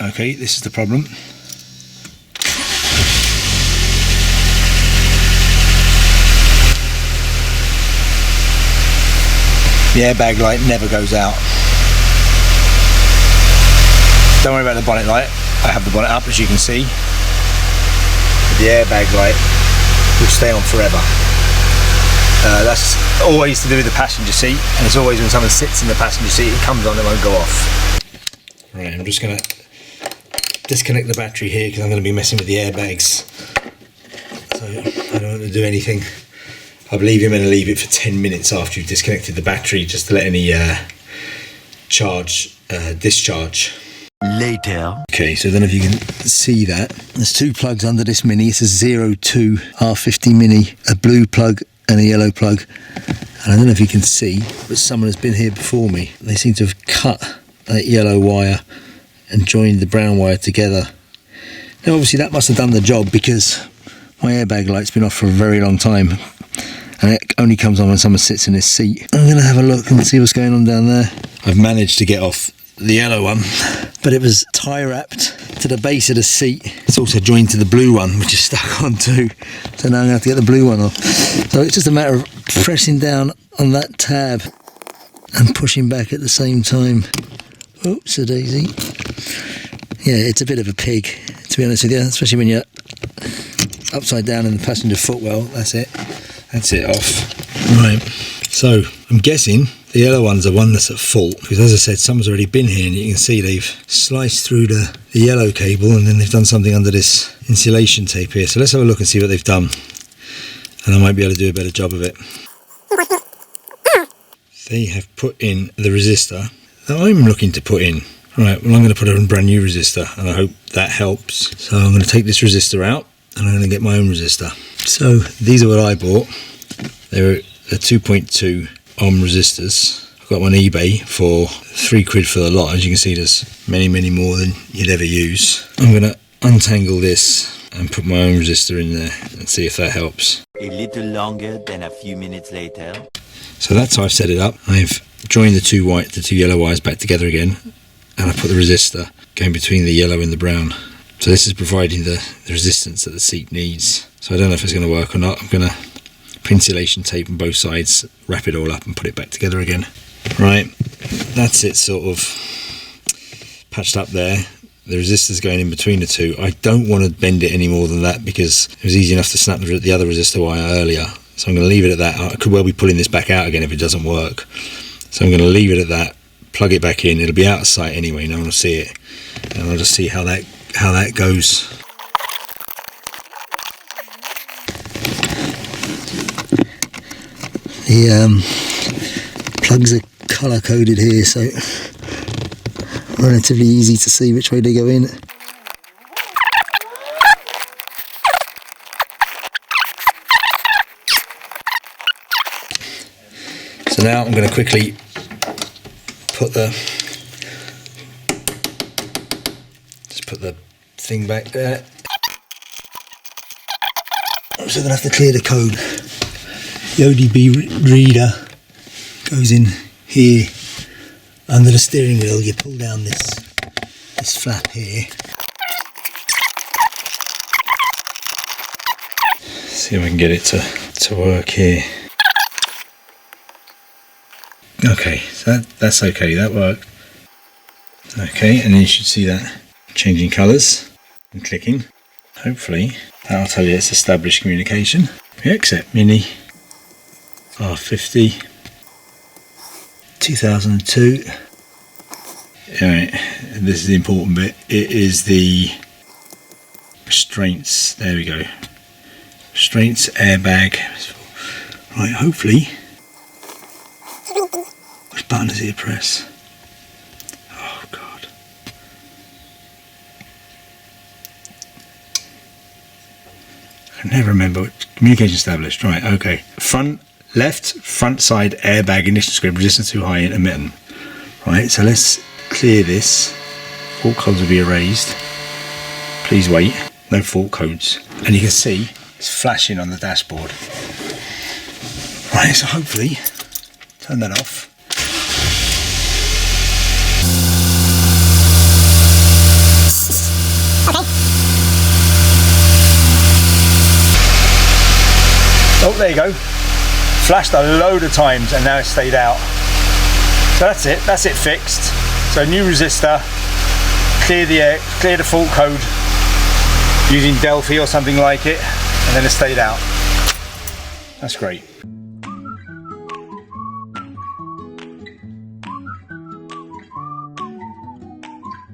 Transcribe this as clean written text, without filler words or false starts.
Okay, this is the problem. The airbag light never goes out. Don't worry about the bonnet light. I have the bonnet up, as you can see. The airbag light will stay on forever. That's always to do with the passenger seat, and it's always when someone sits in the passenger seat, it comes on, it won't go off. Right, I'm just going to disconnect the battery here because I'm going to be messing with the airbags. So I don't want to do anything. I believe you're going to leave it for 10 minutes after you've disconnected the battery, just to let any discharge. Later. Okay, so I don't know if you can see that. There's two plugs under this Mini. It's a 02 R50 Mini, a blue plug and a yellow plug. And I don't know if you can see, but someone has been here before me. They seem to have cut that yellow wire and joined the brown wire together. Now obviously that must have done the job, because my airbag light's been off for a very long time, and it only comes on when someone sits in his seat. I'm going to have a look and see what's going on down there. I've managed to get off the yellow one, but it was tie wrapped to the base of the seat. It's also joined to the blue one, which is stuck on too. So now I'm going to have to get the blue one off. So it's just a matter of pressing down on that tab and pushing back at the same time. Oops, a daisy. Yeah, it's a bit of a pig, to be honest with you, especially when you're upside down in the passenger footwell. That's it off. Right, so I'm guessing the yellow one's the one that's at fault, because as I said, someone's already been here, and you can see they've sliced through the yellow cable, and then they've done something under this insulation tape here. So let's have a look and see what they've done, and I might be able to do a better job of it. They have put in the resistor that I'm looking to put in. Right, well, I'm going to put a brand new resistor, and I hope that helps. So I'm going to take this resistor out, and I'm going to get my own resistor. So these are what I bought. They're a 2.2 ohm resistors. I got them on eBay for £3 for the lot. As you can see, there's many more than you'd ever use. I'm going to untangle this and put my own resistor in there and see if that helps. A little longer than a few minutes later. So that's how I've set it up. I've joined the two yellow wires back together again, and I put the resistor going between the yellow and the brown. So this is providing the resistance that the seat needs. So I don't know if it's going to work or not. I'm going to put insulation tape on both sides, wrap it all up and put it back together again. Right, that's it sort of patched up there. The resistor's going in between the two. I don't want to bend it any more than that, because it was easy enough to snap the other resistor wire earlier. So I'm going to leave it at that. I could well be pulling this back out again if it doesn't work. So I'm going to leave it at that, plug it back in. It'll be out of sight anyway, no one will see it. And I'll just see how that goes. The plugs are colour coded here, so relatively easy to see which way they go in. So now I'm going to quickly put the thing back there. I'm also going to have to clear the code. The ODB reader goes in here under the steering wheel. You pull down this flap here. See if I can get it to work here. Okay, so that's okay, that worked. Okay, and then you should see that changing colours and clicking. Hopefully that'll tell you it's established communication. Accept Mini R50 2002. Alright, this is the important bit. It is the restraints. There we go. Restraints, airbag. Right, hopefully. Which button does it press? Oh God. I can never remember. Communication established. Right, okay. Front side airbag ignition script, resistance too high, intermittent. Right, so let's clear this. Fault codes will be erased. Please wait. No fault codes. And you can see it's flashing on the dashboard. Right, so hopefully turn that off. there you go. Flashed a load of times and now it's stayed out. So that's it fixed. So new resistor, clear the fault code using Delphi or something like it, and then it stayed out. That's great.